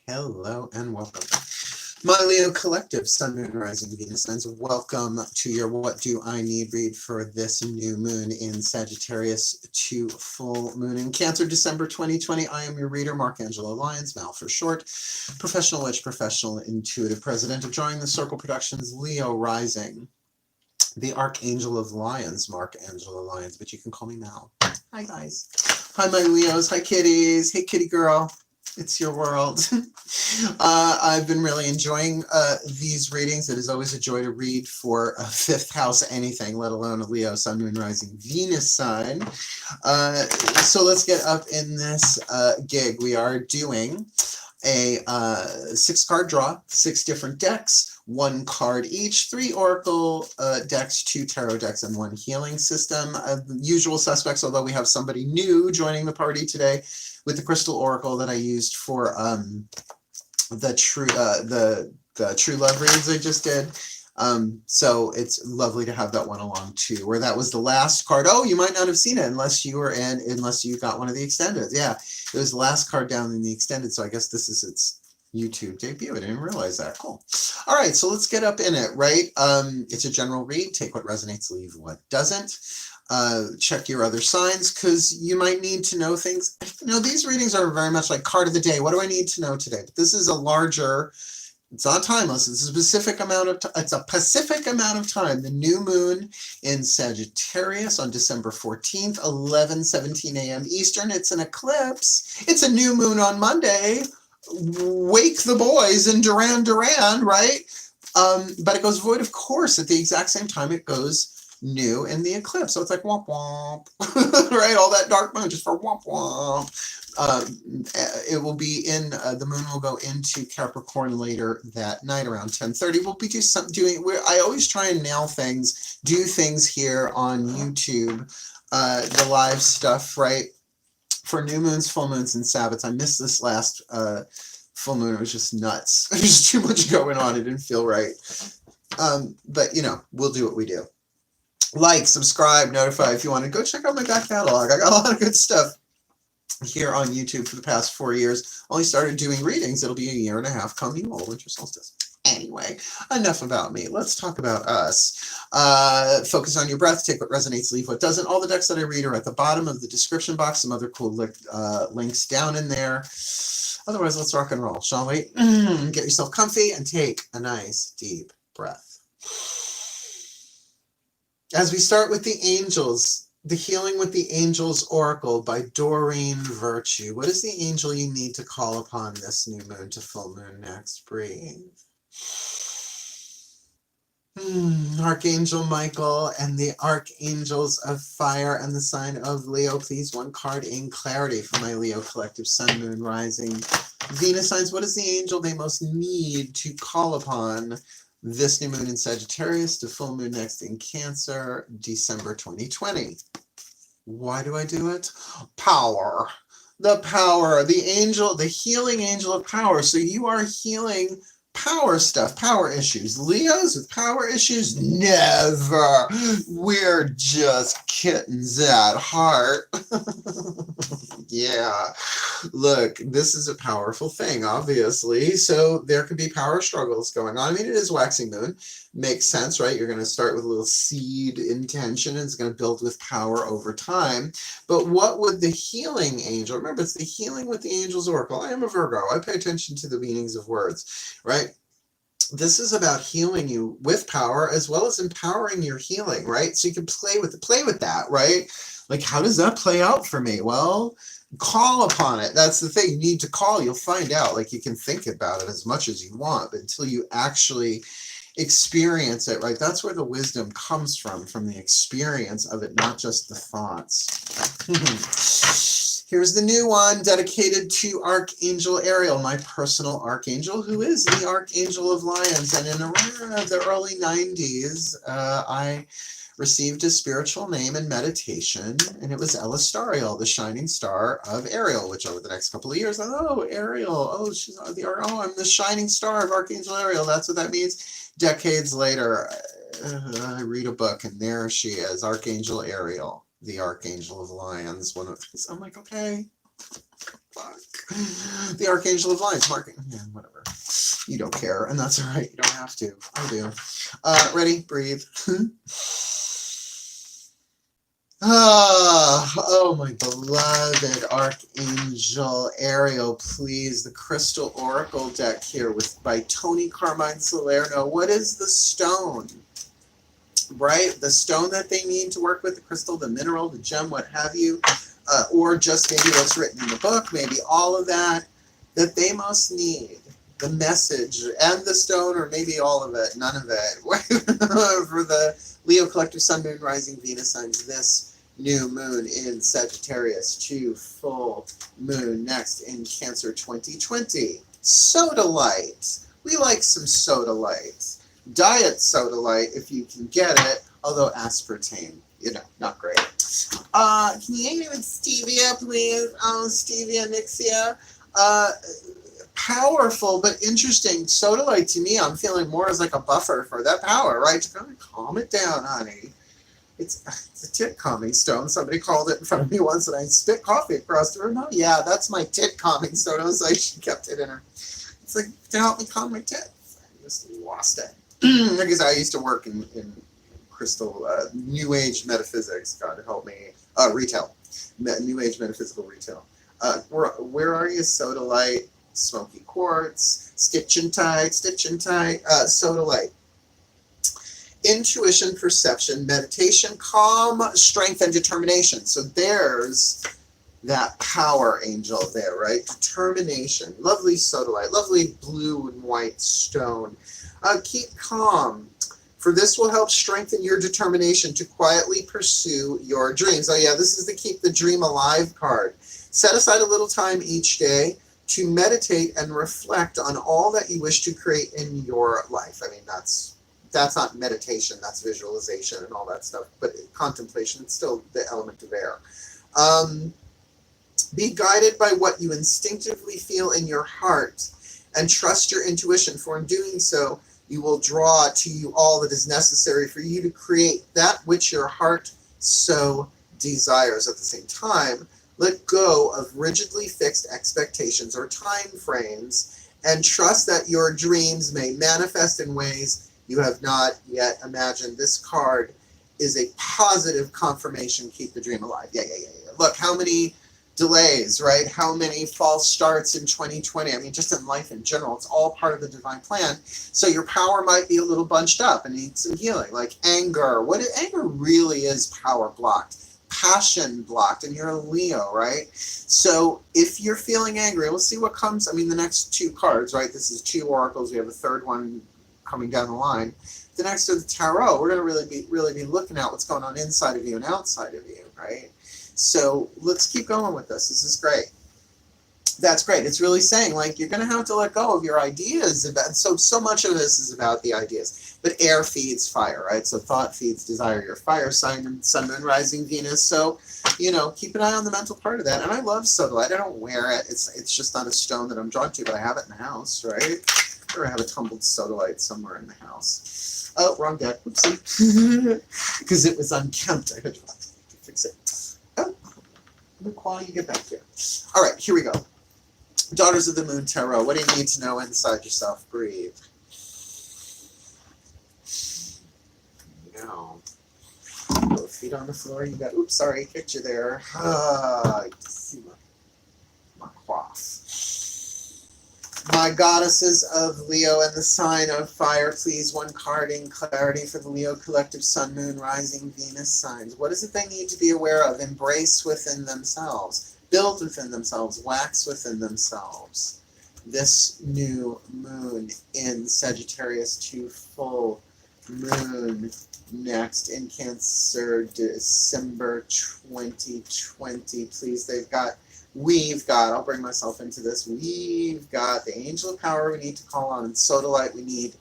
Hello and welcome. My Leo Collective, Sun, Moon, Rising, Venus signs, welcome to your What Do I Need read for this new moon in Sagittarius to full moon in Cancer, December 2020. I am your reader, Markangelo Lyons, Mal for short, professional witch, professional intuitive, president of Drawing the Circle Productions, Leo Rising, the Archangel of Lions, Markangelo Lyons, but you can call me Mal. Hi guys. Hi my Leos, hi kitties, hey kitty girl. It's your world. I've been really enjoying these readings. It is always a joy to read for a fifth house anything, let alone a Leo, Sun, Moon, Rising, Venus sign. So let's get up in this gig. We are doing a 6-card draw, 6 different decks, 1 card each, 3 oracle decks, 2 tarot decks, and 1 healing system. The usual suspects, although we have somebody new joining the party today with the crystal oracle that I used for the true love reads I just did. So it's lovely to have that one along too, where that was the last card. Oh, you might not have seen it unless you got one of the extended. Yeah, it was the last card down in the extended. So I guess this is its YouTube debut. I didn't realize that. Cool. All right, so let's get up in it, right? It's a general read. Take what resonates, leave what doesn't. Check your other signs because you might need to know things. You know, these readings are very much like card of the day. What do I need to know today? But this is a larger, it's not timeless. It's a specific amount of it's a Pacific amount of time. The new moon in Sagittarius on December 14th, 11:17 a.m. Eastern. It's an eclipse. It's a new moon on Monday. Wake the boys in Duran Duran, right? But it goes void, of course, at the exact same time it goes new in the eclipse. So it's like womp womp, right? All that dark moon just for womp womp. It will be in, the moon will go into Capricorn later that night around 10:30. We'll be I always try and nail things, do things here on YouTube, the live stuff, right? For new moons, full moons, and Sabbats. I missed this last full moon. It was just nuts. There's just too much going on. It didn't feel right. But, you know, we'll do what we do. Like, subscribe, notify if you want to. Go check out my back catalog. I got a lot of good stuff here on YouTube for the past 4 years. Only started doing readings. It'll be a year and a half come Yule, winter solstice. Anyway, enough about me. Let's talk about us. Focus on your breath. Take what resonates, leave what doesn't. All the decks that I read are at the bottom of the description box. Some other cool links down in there. Otherwise, let's rock and roll, shall we? Get yourself comfy and take a nice deep breath. As we start with the angels, the Healing with the Angels Oracle by Doreen Virtue. What is the angel you need to call upon this new moon to full moon next? Breathe. Archangel Michael and the Archangels of Fire and the sign of Leo. Please, 1 card in clarity for my Leo Collective, Sun, Moon, Rising, Venus signs. What is the angel they most need to call upon this new moon in Sagittarius to full moon next in Cancer, December 2020? Why do I do it? Power. The power, the angel, the healing angel of power. So you are healing power stuff, power issues. Leos with power issues? Never. We're just kittens at heart. Yeah. Look, this is a powerful thing, obviously. So there could be power struggles going on. I mean, it is waxing moon. Makes sense, right? You're going to start with a little seed intention, and it's going to build with power over time. But what would the healing angel, remember, it's the Healing with the Angels Oracle. I am a Virgo. I pay attention to the meanings of words, right? This is about healing you with power as well as empowering your healing, right? So you can play with that, right? Like, how does that play out for me? Well, call upon it. That's the thing. You need to call. You'll find out. Like, you can think about it as much as you want, but until you actually experience it, right? That's where the wisdom comes from the experience of it, not just the thoughts. Here's the new one dedicated to Archangel Ariel, my personal archangel, who is the Archangel of Lions. And in around the early 90s, I received a spiritual name in meditation, and it was Elastariel, the shining star of Ariel, which over the next couple of years, oh, Ariel, oh, she's I'm the shining star of Archangel Ariel. That's what that means. Decades later, I read a book, and there she is, Archangel Ariel, the Archangel of Lions. I'm like, okay, fuck. The Archangel of Lyons, marking. Yeah, whatever. You don't care, and that's all right. You don't have to. I do. Ready? Breathe. Oh, my beloved Archangel Ariel, please. The Crystal Oracle deck here by Tony Carmine Salerno. What is the stone? Right? The stone that they need to work with, the crystal, the mineral, the gem, what have you, or just maybe what's written in the book, maybe all of that they most need. The message and the stone, or maybe all of it, none of it. For the Leo collective Sun, Moon, Rising, Venus signs, this new moon in Sagittarius to full moon next in Cancer 2020. Soda light. We like some soda light. Diet soda light if you can get it, although aspartame, not great. Can you hang me with stevia, please? Oh, stevia, Nixia. Powerful but interesting. Soda light to me, I'm feeling more as like a buffer for that power, right? To kind of calm it down, honey. It's a tit calming stone. Somebody called it in front of me once and I spit coffee across the room. Oh yeah, that's my tit calming stone. I was like, she kept it in her. It's like to help me calm my tits. I just lost it. Because I used to work in crystal, New Age metaphysics, God help me, retail, New Age metaphysical retail. Where are you? Soda light, smoky quartz, stitch and tight, soda light. Intuition, perception, meditation, calm, strength, and determination. So there's that power angel there, right? Determination. Lovely soda light, lovely blue and white stone. Keep calm, for this will help strengthen your determination to quietly pursue your dreams. Oh yeah, this is the Keep the Dream Alive card. Set aside a little time each day to meditate and reflect on all that you wish to create in your life. I mean, that's not meditation, that's visualization and all that stuff, but contemplation, it's still the element of air. Be guided by what you instinctively feel in your heart and trust your intuition, for in doing so, you will draw to you all that is necessary for you to create that which your heart so desires. At the same time, let go of rigidly fixed expectations or time frames and trust that your dreams may manifest in ways you have not yet imagined. This card is a positive confirmation. Keep the dream alive. Yeah. Look, how many delays, right? How many false starts in 2020? I mean, just in life in general, it's all part of the divine plan. So your power might be a little bunched up and needs some healing, like anger. Anger really is power blocked, passion blocked, and you're a Leo, right? So if you're feeling angry, we'll see what comes. I mean, the next two cards, right? This is two oracles. We have a third one coming down the line. The next are the tarot. We're going to really be looking at what's going on inside of you and outside of you, right? So let's keep going with this. This is great. That's great. It's really saying, like, you're going to have to let go of your ideas. So much of this is about the ideas. But air feeds fire, right? So thought feeds desire. Your fire sign and Sun, Moon, Rising, Venus. So, keep an eye on the mental part of that. And I love soda light. I don't wear it. It's just not a stone that I'm drawn to, but I have it in the house, right? Or I have a tumbled soda light somewhere in the house. Oh, wrong deck. Whoopsie. Because it was unkempt. I had to fix it. While you get back here. All right, here we go. Daughters of the Moon Tarot. What do you need to know inside yourself? Breathe. Now, both feet on the floor. You got. Oops, sorry, kicked you there. You can see my quaff. My goddesses of Leo and the sign of fire, please, one card in clarity for the Leo collective Sun, Moon, Rising, Venus signs. What is it they need to be aware of? Embrace within themselves, build within themselves, wax within themselves. This new moon in Sagittarius to full moon next in Cancer, December 2020. Please, we've got, I'll bring myself into this, we've got the angel of power we need to call on, and soda light we need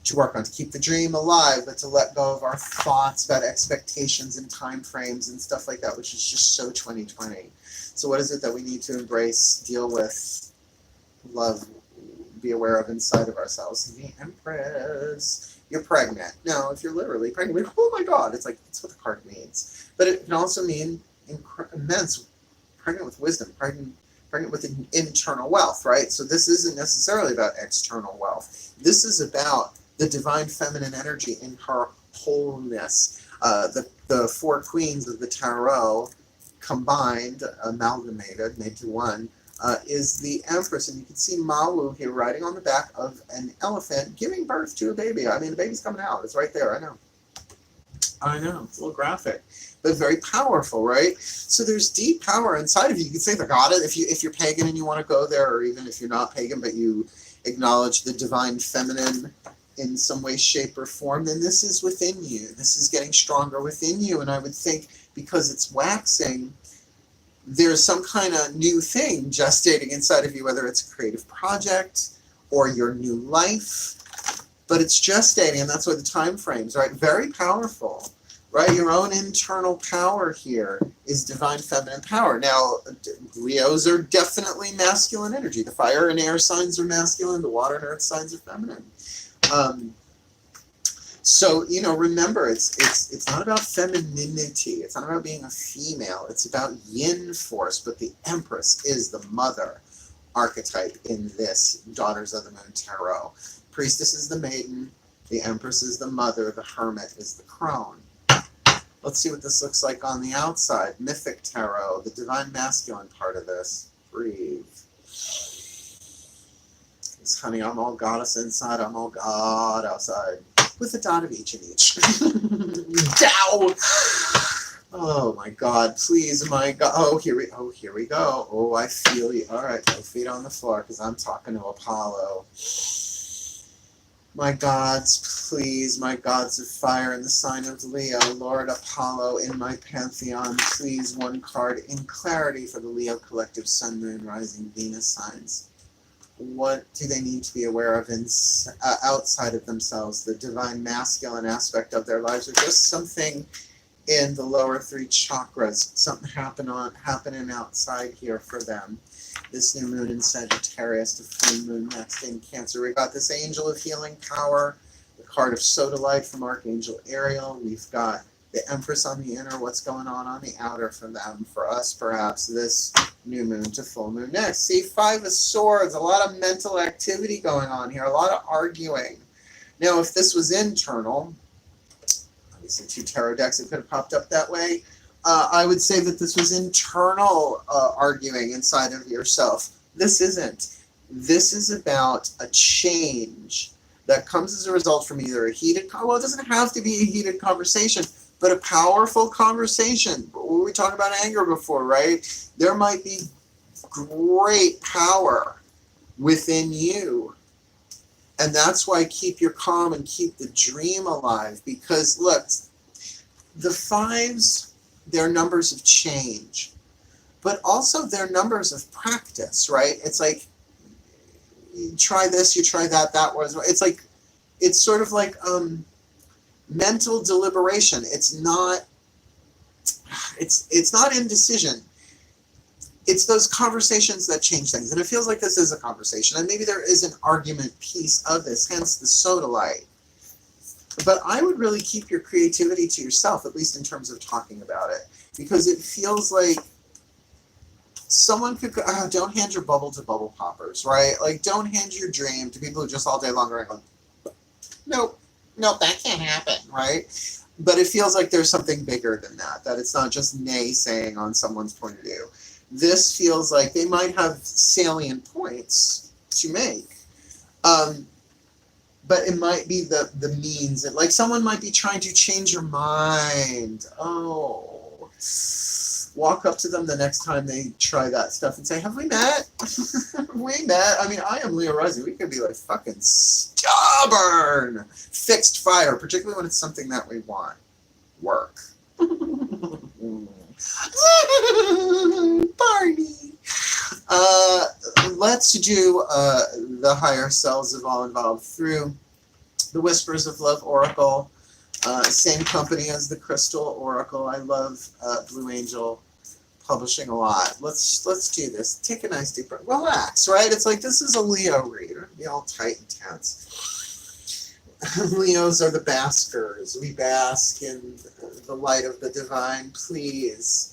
to work on to keep the dream alive, but to let go of our thoughts about expectations and time frames and stuff like that, which is just so 2020. So what is it that we need to embrace, deal with, love, be aware of inside of ourselves? The Empress. You're pregnant. No, if you're literally pregnant, oh my God, it's like, that's what the card means. But it can also mean immense, pregnant with wisdom, pregnant pregnant with an internal wealth, right? So this isn't necessarily about external wealth. This is about the divine feminine energy in her wholeness. The four queens of the tarot combined, amalgamated, made to one, is the Empress. And you can see Mawu here riding on the back of an elephant, giving birth to a baby. I mean, the baby's coming out. It's right there. I know. It's a little graphic, but very powerful, right? So there's deep power inside of you. You can say the goddess, if you're pagan and you want to go there, or even if you're not pagan but you acknowledge the divine feminine in some way, shape, or form, then this is within you. This is getting stronger within you. And I would think because it's waxing, there's some kind of new thing gestating inside of you, whether it's a creative project or your new life. But it's gestating, and that's why the time frames, right? Very powerful, right? Your own internal power here is divine feminine power. Now, Leos are definitely masculine energy. The fire and air signs are masculine. The water and earth signs are feminine. So, you know, remember, it's not about femininity. It's not about being a female. It's about yin force, but the Empress is the mother archetype in this Daughters of the Moon Tarot. Priestess is the maiden, the Empress is the mother, the Hermit is the crone. Let's see what this looks like on the outside. Mythic Tarot, the divine masculine part of this. Breathe. Honey, I'm all goddess inside, I'm all god outside. With a dot of each in each. Dow! Oh my God, please, my God. Oh, here we go. Oh, I feel you. All right, no feet on the floor, because I'm talking to Apollo. My gods, please, my gods of fire in the sign of Leo, Lord Apollo in my pantheon, please, one card in clarity for the Leo collective Sun, Moon, Rising, Venus signs. What do they need to be aware of outside of themselves? The divine masculine aspect of their lives, or just something in the lower three chakras, something happening outside here for them. This new moon in Sagittarius, the full moon next in Cancer. We got this angel of healing power, the card of Sodalite from Archangel Ariel. We've got the Empress on the inner, what's going on the outer for them. For us, perhaps, this new moon to full moon next. See, Five of Swords, a lot of mental activity going on here, a lot of arguing. Now, if this was internal, obviously two tarot decks, it could have popped up that way. I would say that this was internal arguing inside of yourself. This isn't. This is about a change that comes as a result from either a heated, well, it doesn't have to be a heated conversation, but a powerful conversation. We talked about anger before, right? There might be great power within you. And that's why keep your calm and keep the dream alive. Because, look, the fives, they're numbers of change. But also they're numbers of practice, right? It's like, you try this, you try that, that was... It's sort of like... mental deliberation. It's not indecision. It's those conversations that change things. And it feels like this is a conversation. And maybe there is an argument piece of this, hence the Sodalite. But I would really keep your creativity to yourself, at least in terms of talking about it. Because it feels like someone could go, don't hand your bubble to bubble poppers, right? Like, don't hand your dream to people who just all day long are going, nope, that can't happen, right? But it feels like there's something bigger than that, that it's not just naysaying on someone's point of view. This feels like they might have salient points to make. But it might be the means. Like someone might be trying to change your mind. Oh. Walk up to them the next time they try that stuff and say, have we met? Have we met? I mean, I am Leo Rising. We could be like fucking stubborn. Fixed fire, particularly when it's something that we want. Work. Barney. Let's do the higher selves of all involved through the Whispers of Love Oracle. Same company as the Crystal Oracle. I love Blue Angel Publishing a lot. Let's do this. Take a nice deep breath. Relax, right? It's like this is a Leo reader. Be all tight and tense. Leos are the baskers. We bask in the light of the divine. Please.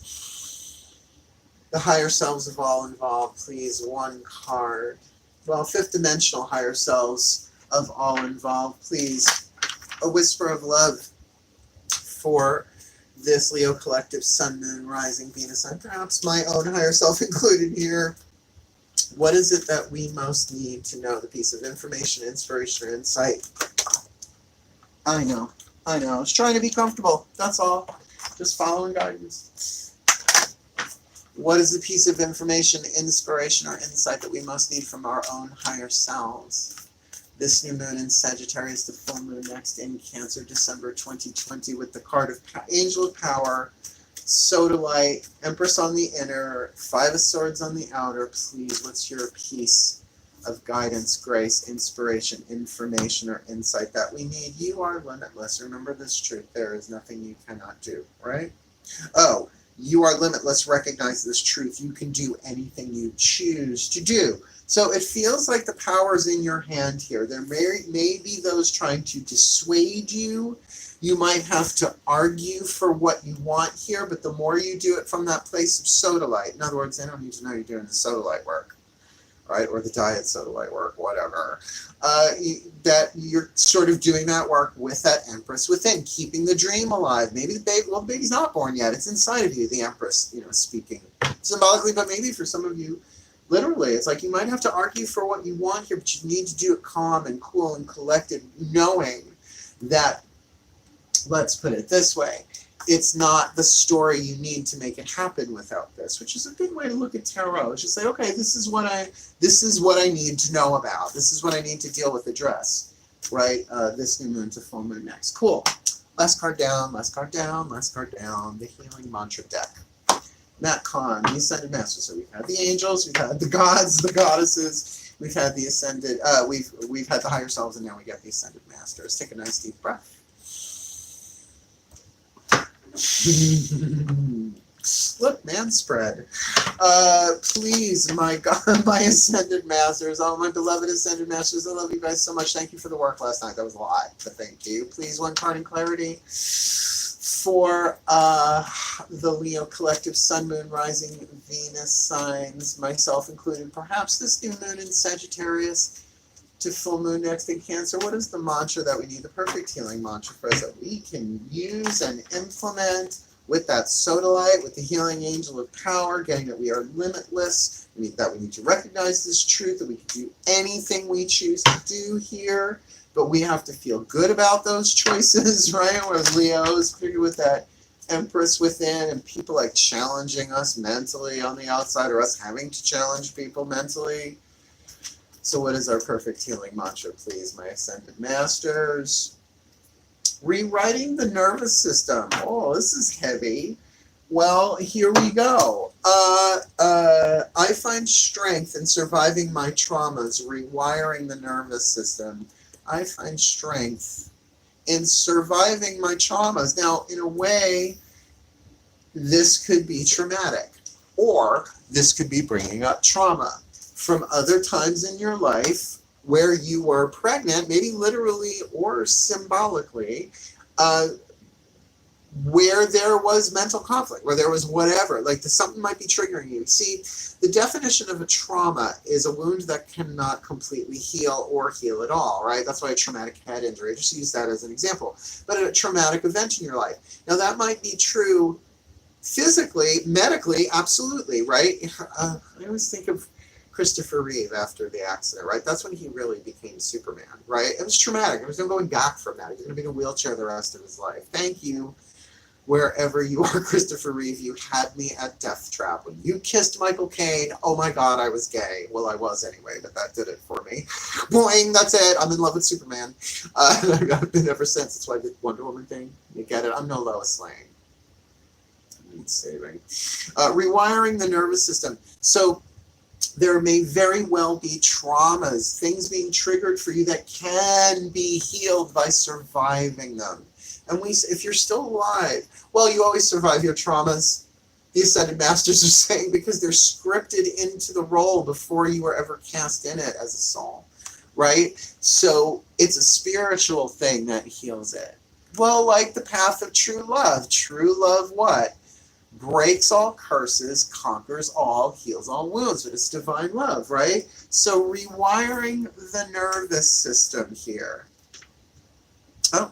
The higher selves of all involved, please, one card. Well, fifth dimensional higher selves of all involved, please. A whisper of love for this Leo collective, Sun, Moon, Rising, Venus, and perhaps my own higher self included here. What is it that we most need to know? The piece of information, inspiration, or insight. I know. I was trying to be comfortable. That's all. Just following guidance. What is the piece of information, inspiration, or insight that we most need from our own higher selves? This new moon in Sagittarius, the full moon next in Cancer, December 2020, with the card of Angel of Power, Sodalite, Empress on the inner, Five of Swords on the outer. Please, what's your piece of guidance, grace, inspiration, information, or insight that we need? You are limitless. Remember this truth. There is nothing you cannot do, right? Oh, you are limitless. Recognize this truth. You can do anything you choose to do. So it feels like the power's in your hand here. There may be those trying to dissuade you. You might have to argue for what you want here, but the more you do it from that place of sodalite, in other words, they don't need to know you're doing the sodalite work, right? Or the diet sodalite work, whatever. That you're sort of doing that work with that Empress within, keeping the dream alive. Maybe the baby's not born yet. It's inside of you, the Empress, speaking symbolically, but maybe for some of you, literally, it's like you might have to argue for what you want here, but you need to do it calm and cool and collected, knowing that, let's put it this way, it's not the story you need to make it happen without this, which is a good way to look at tarot. It's just like, okay, this is what I need to know about. This is what I need to deal with, address, right? This new moon to full moon next. Cool. Last card down, last card down, last card down. The healing mantra deck. Matt Kahn, the Ascended Masters. So we've had the angels, we've had the gods, the goddesses, we've had the ascended, we've had the higher selves, and now we get the Ascended Masters. Take a nice deep breath. Look, man spread. Please, my God, my Ascended Masters, oh, my beloved Ascended Masters, I love you guys so much. Thank you for the work last night. That was a lot, but thank you. Please, one card in clarity for the Leo collective, Sun, Moon, Rising, Venus signs, myself included. Perhaps this new moon in Sagittarius to full moon next in Cancer. What is the mantra that we need? The perfect healing mantra for us that we can use and implement with that sodalite, with the healing angel of power, getting that we are limitless, that we need to recognize this truth, that we can do anything we choose to do here, but we have to feel good about those choices, right? Whereas Leo is figured with that Empress within, and people like challenging us mentally on the outside, or us having to challenge people mentally. So what is our perfect healing mantra, please, my Ascended Masters? Rewriting the nervous system. Oh, this is heavy. Well, here we go. I find strength in surviving my traumas, rewiring the nervous system. I find strength in surviving my traumas. Now, in a way, this could be traumatic, or this could be bringing up trauma from other times in your life where you were pregnant, maybe literally or symbolically, where there was mental conflict, where there was whatever, like something might be triggering you. See, the definition of a trauma is a wound that cannot completely heal or heal at all, right? That's why a traumatic head injury, just use that as an example. But a traumatic event in your life. Now that might be true physically, medically, absolutely, right? I always think of Christopher Reeve after the accident, right? That's when he really became Superman, right? It was traumatic. There was no going back from that. He's going to be in a wheelchair the rest of his life. Thank you, wherever you are, Christopher Reeve. You had me at death trap. When you kissed Michael Caine, oh my God, I was gay. Well, I was anyway, but that did it for me. Boing, that's it. I'm in love with Superman. I've been ever since. That's why I did the Wonder Woman thing. You get it? I'm no Lois Lane. Needs saving. Rewiring the nervous system. So there may very well be traumas, things being triggered for you that can be healed by surviving them. And if you're still alive, well, you always survive your traumas, the Ascended Masters are saying, because they're scripted into the role before you were ever cast in it as a soul, right? So it's a spiritual thing that heals it. Well, like the path of true love. True love what? breaks all curses, conquers all, heals all wounds. But it's divine love, right? So rewiring the nervous system here. Oh,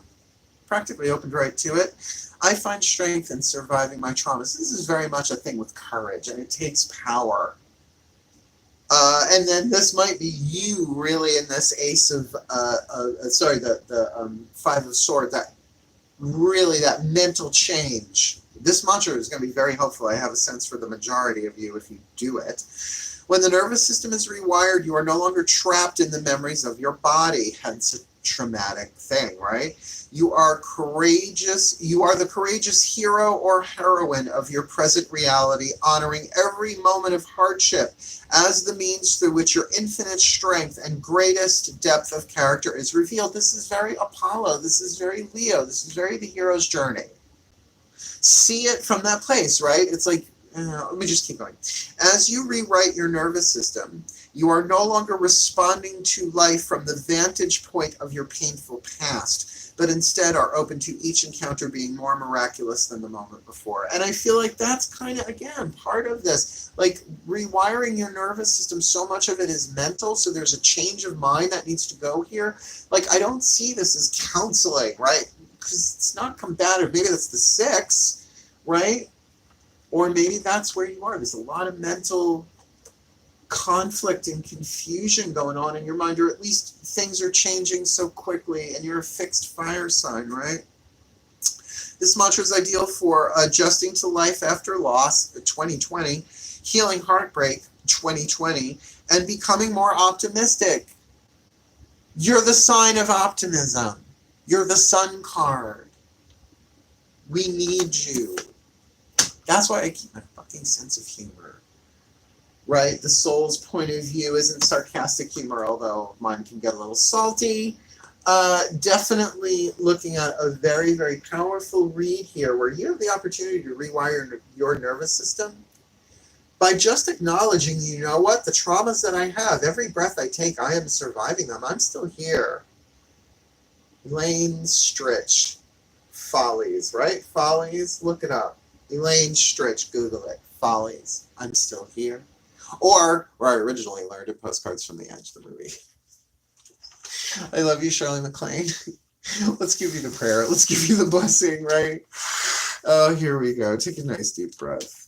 practically opened right to it. I find strength in surviving my traumas. This is very much a thing with courage, and it takes power. And then this might be you really in this ace of, the Five of Swords, that really that mental change. This mantra is going to be very helpful. I have a sense for the majority of you if you do it. When the nervous system is rewired, you are no longer trapped in the memories of your body, hence a traumatic thing, right? You are courageous. You are the courageous hero or heroine of your present reality, honoring every moment of hardship as the means through which your infinite strength and greatest depth of character is revealed. This is very Apollo. This is very Leo. This is very the hero's journey. See it from that place, right? It's like, let me just keep going. As you rewrite your nervous system, you are no longer responding to life from the vantage point of your painful past, but instead are open to each encounter being more miraculous than the moment before. And I feel like that's kind of, again, part of this. Like, rewiring your nervous system, so much of it is mental, so there's a change of mind that needs to go here. Like, I don't see this as counseling, right? Because it's not combative. Maybe that's the 6, right? Or maybe that's where you are. There's a lot of mental conflict and confusion going on in your mind, or at least things are changing so quickly, and you're a fixed fire sign, right? This mantra is ideal for adjusting to life after loss, 2020, healing heartbreak, 2020, and becoming more optimistic. You're the sign of optimism. You're the sun card. We need you. That's why I keep my fucking sense of humor. Right? The soul's point of view isn't sarcastic humor, although mine can get a little salty. Definitely looking at a very, very powerful read here where you have the opportunity to rewire your nervous system by just acknowledging, you know what, the traumas that I have, every breath I take, I am surviving them. I'm still here. Elaine Stritch. Follies, right? Follies, look it up. Elaine Stritch, Google it. Follies. I'm still here. Or, where I originally learned it, Postcards from the Edge, the movie. I love you, Shirley MacLaine. Let's give you the prayer. Let's give you the blessing, right? Oh, here we go. Take a nice deep breath.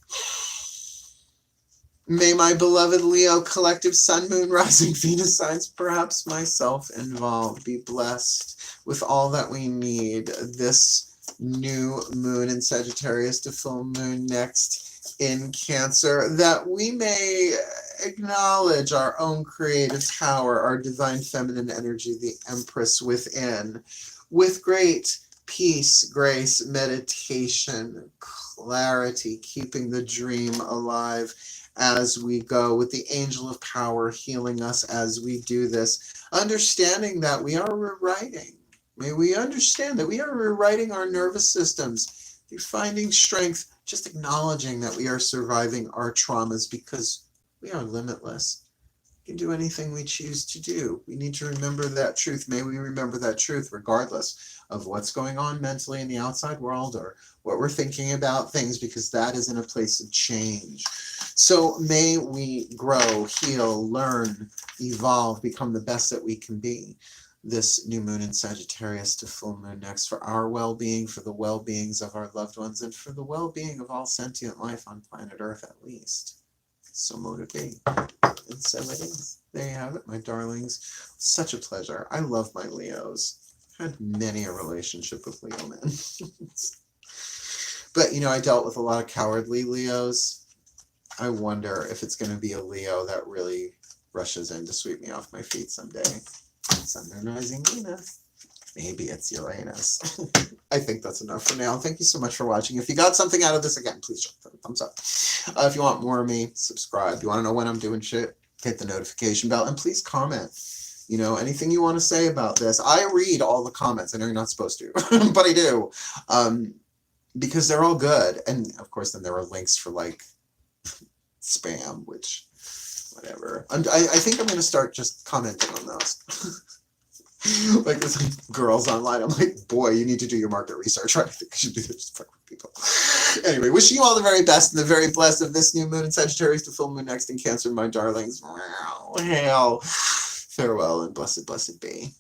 May my beloved Leo collective sun, moon, rising, Venus signs, perhaps myself involved, be blessed with all that we need this new moon in Sagittarius to full moon next in Cancer, that we may acknowledge our own creative power, our divine feminine energy, the Empress within, with great peace, grace, meditation, clarity, keeping the dream alive as we go, with the angel of power healing us as we do this, understanding that we are rewriting. May we understand that we are rewriting our nervous systems through finding strength, just acknowledging that we are surviving our traumas because we are limitless. We can do anything we choose to do. We need to remember that truth. May we remember that truth regardless of what's going on mentally in the outside world or what we're thinking about things, because that is in a place of change. So may we grow, heal, learn, evolve, become the best that we can be this new moon in Sagittarius to full moon next, for our well-being, for the well-beings of our loved ones, and for the well-being of all sentient life on planet Earth at least. So mote it be. And so it is. There you have it, my darlings. Such a pleasure. I love my Leos. I've had many a relationship with Leo men. But, you know, I dealt with a lot of cowardly Leos. I wonder if it's going to be a Leo that really rushes in to sweep me off my feet someday. Sun, Moon, Rising, Venus. Maybe it's Uranus. I think that's enough for now. Thank you so much for watching. If you got something out of this, again, please drop a thumbs up. If you want more of me, subscribe. You want to know when I'm doing shit, hit the notification bell, and please comment. You know, anything you want to say about this. I read all the comments. I know you're not supposed to, but I do. Because they're all good. And, of course, then there are links for, like, spam, which... whatever. I think I'm going to start just commenting on those. Like, there's like girls online. I'm like, boy, you need to do your market research. Right? I think you should do this. people. Anyway, wishing you all the very best and the very blessed of this new moon in Sagittarius, the full moon next in Cancer, my darlings. Farewell and blessed be.